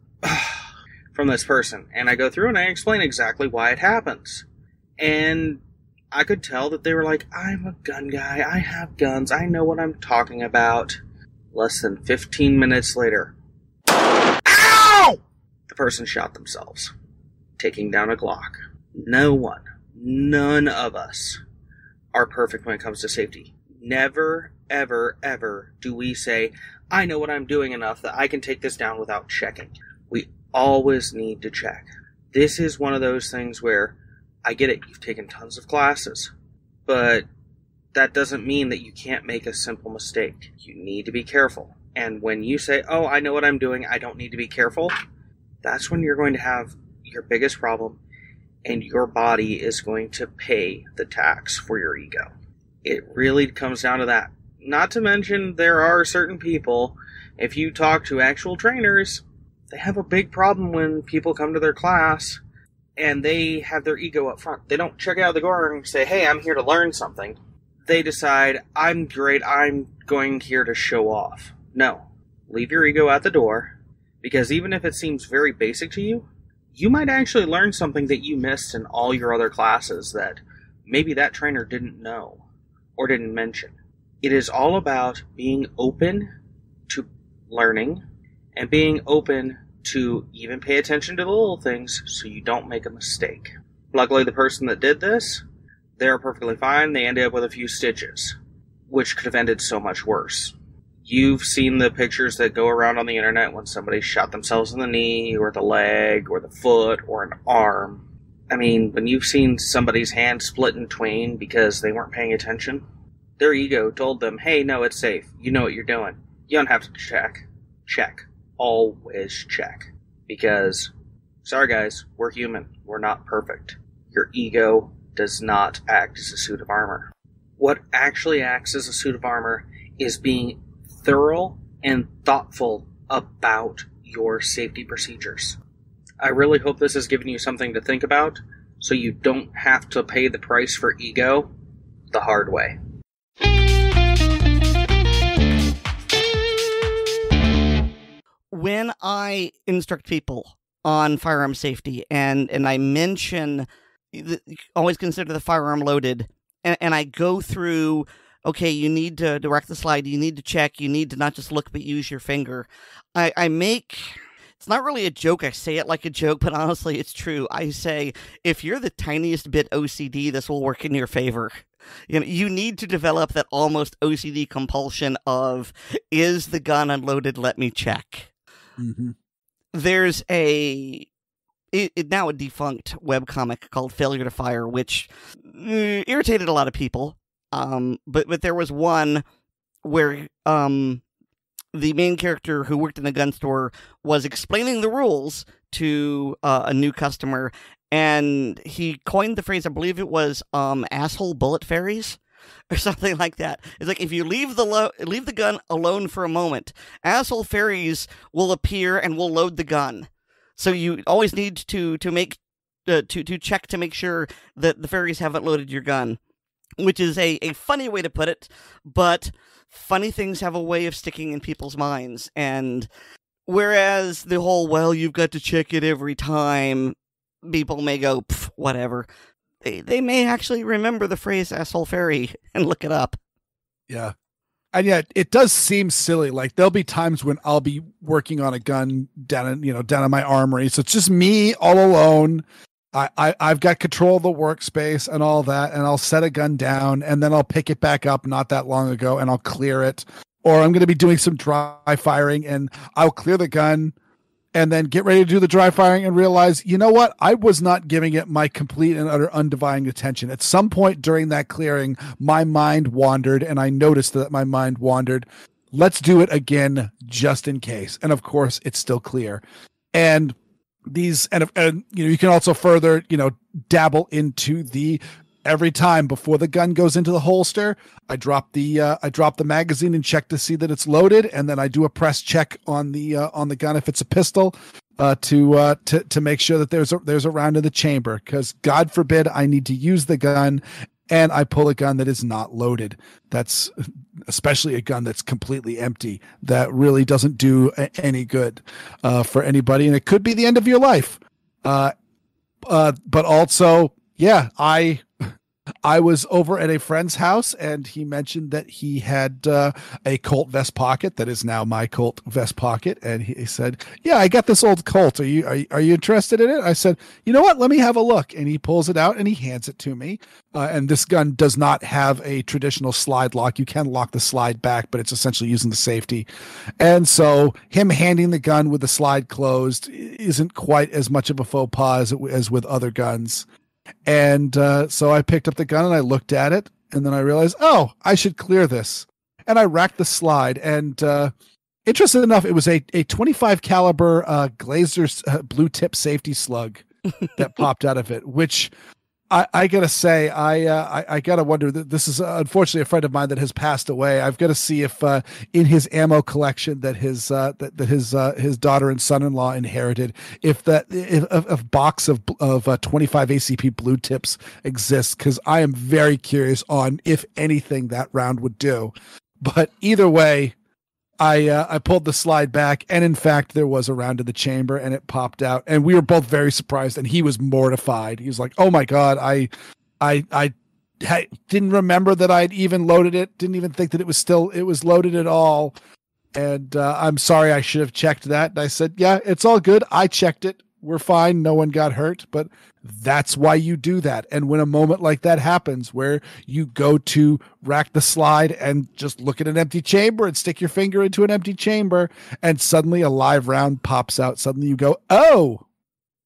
from this person, and I go through and I explain exactly why it happens. And I could tell that they were like, I'm a gun guy, I have guns, I know what I'm talking about. Less than 15 minutes later, ow! The person shot themselves, taking down a Glock. None of us are perfect when it comes to safety. Never, ever, ever do we say, I know what I'm doing enough that I can take this down without checking. We always need to check. This is one of those things where, I get it, you've taken tons of classes, but that doesn't mean that you can't make a simple mistake. You need to be careful. And when you say, oh, I know what I'm doing, I don't need to be careful, that's when you're going to have your biggest problem, and your body is going to pay the tax for your ego. It really comes down to that. Not to mention, there are certain people, if you talk to actual trainers, they have a big problem when people come to their class and they have their ego up front. They don't check out the door and say, hey, I'm here to learn something. They decide, I'm great, I'm going here to show off. No. Leave your ego at the door, because even if it seems very basic to you, you might actually learn something that you missed in all your other classes that maybe that trainer didn't know or didn't mention. It is all about being open to learning and being open to even pay attention to the little things so you don't make a mistake. Luckily, the person that did this, they're perfectly fine. They ended up with a few stitches, which could have ended so much worse. You've seen the pictures that go around on the internet when somebody shot themselves in the knee or the leg or the foot or an arm. I mean, when you've seen somebody's hand split in twain because they weren't paying attention, their ego told them, hey, no, it's safe. You know what you're doing. You don't have to check. Check. Always check. Because, sorry guys, we're human. We're not perfect. Your ego does not act as a suit of armor. What actually acts as a suit of armor is being thorough and thoughtful about your safety procedures. I really hope this has given you something to think about so you don't have to pay the price for ego the hard way.
When I instruct people on firearm safety and I mention always consider the firearm loaded, and I go through, okay, you need to direct the slide, you need to check, you need to not just look but use your finger. I make, it's not really a joke, I say it like a joke, but honestly it's true. I say, if you're the tiniest bit OCD, this will work in your favor. You know, you need to develop that almost OCD compulsion of, is the gun unloaded, let me check.
Mm-hmm.
There's now a defunct webcomic called Failure to Fire, which irritated a lot of people. But there was one where the main character who worked in a gun store was explaining the rules to a new customer, and he coined the phrase, I believe it was asshole bullet fairies or something like that. It's like, if you leave the gun alone for a moment, asshole fairies will appear and will load the gun. So you always need to make to check to make sure that the fairies haven't loaded your gun, which is a funny way to put it, but funny things have a way of sticking in people's minds. And whereas the whole, well, you've got to check it every time, people may go, whatever. They may actually remember the phrase asshole fairy and look it up. Yeah.
And yet it does seem silly. Like, there'll be times when I'll be working on a gun down in my armory. So it's just me all alone. I've got control of the workspace and all that, and I'll set a gun down and then I'll pick it back up not that long ago and I'll clear it. Or I'm going to be doing some dry firing and I'll clear the gun and then get ready to do the dry firing and realize, you know what? I was not giving it my complete and utter undivided attention. At some point during that clearing, my mind wandered, and I noticed that my mind wandered. Let's do it again just in case. And of course, it's still clear. And these, and you can also further, dabble into the, every time before the gun goes into the holster, I drop the magazine and check to see that it's loaded, and then I do a press check on the gun if it's a pistol, to make sure that there's a round in the chamber, because God forbid I need to use the gun and I pull a gun that is not loaded. That's especially a gun that's completely empty. That really doesn't do any good for anybody, and it could be the end of your life. But also, yeah, I was over at a friend's house, and he mentioned that he had a Colt vest pocket that is now my Colt vest pocket, and he said, "Yeah, I got this old Colt. Are you interested in it?" I said, "You know what? Let me have a look." And he pulls it out and he hands it to me. And this gun does not have a traditional slide lock. You can lock the slide back, but it's essentially using the safety. And so him handing the gun with the slide closed isn't quite as much of a faux pas as with other guns. And so I picked up the gun and I looked at it, and then I realized, oh, I should clear this. And I racked the slide, and interesting enough, it was a 25 caliber Glazer's blue tip safety slug that popped out of it, which I gotta say, I gotta wonder that this is unfortunately a friend of mine that has passed away. I've got to see if in his ammo collection that his daughter and son-in-law inherited, if a box of 25 ACP blue tips exists, because I am very curious on if anything that round would do. But either way, I pulled the slide back, and in fact, there was a round in the chamber, and it popped out, and we were both very surprised, and he was mortified. He was like, "Oh my God, I didn't remember that I'd even loaded it. Didn't even think that it was loaded at all. And I'm sorry, I should have checked that." And I said, "Yeah, it's all good. I checked it. We're fine. No one got hurt, but that's why you do that." And when a moment like that happens, where you go to rack the slide and just look at an empty chamber and stick your finger into an empty chamber, and suddenly a live round pops out, suddenly you go, "Oh,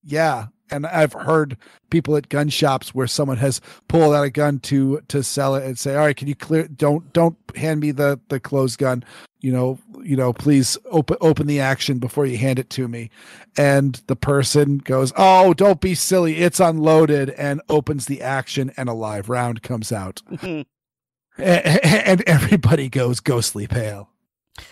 yeah." And I've heard people at gun shops where someone has pulled out a gun to sell it and say, "All right, can you clear? Don't hand me the closed gun. Please open the action before you hand it to me." And the person goes, "Oh, don't be silly. It's unloaded," and opens the action, and a live round comes out. And everybody goes ghostly pale.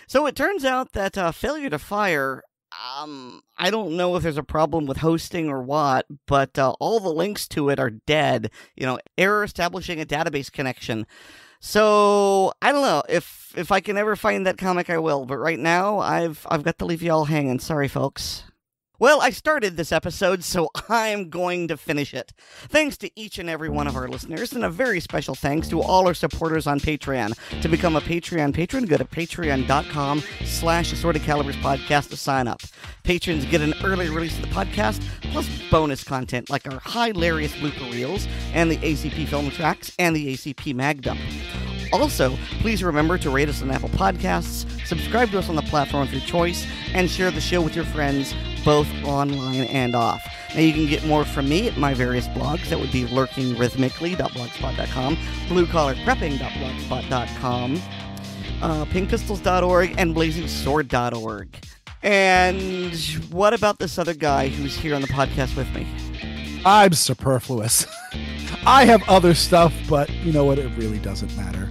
So it turns out that failure to fire, I don't know if there's a problem with hosting or what, but all the links to it are dead. Error establishing a database connection. So I don't know if I can ever find that comic, I will. But right now, I've got to leave you all hanging. Sorry, folks. Well, I started this episode, so I'm going to finish it. Thanks to each and every one of our listeners, and a very special thanks to all our supporters on Patreon. To become a Patreon patron, go to patreon.com/Assorted Calibers Podcast to sign up. Patrons get an early release of the podcast, plus bonus content like our hilarious blooper reels, and the ACP film tracks, and the ACP mag dump. Also, please remember to rate us on Apple Podcasts, subscribe to us on the platform of your choice, and share the show with your friends, both online and off. Now, you can get more from me at my various blogs. That would be lurkingrhythmically.blogspot.com, bluecollarprepping.blogspot.com, pinkpistols.org, and blazingsword.org. And what about this other guy who's here on the podcast with me?
I'm superfluous. I have other stuff, but you know what? It really doesn't matter.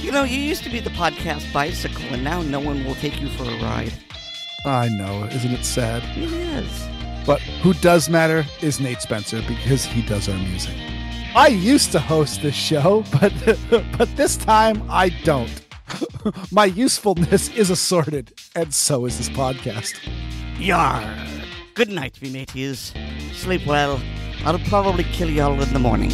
You used to be the podcast bicycle, and now no one will take you for a ride.
I know. Isn't it sad?
It is.
But who does matter is Nate Spencer, because he does our music. I used to host this show, but this time I don't. My usefulness is assorted, and so is this podcast.
Yar. Good night, me mateys. Sleep well. I'll probably kill you all in the morning.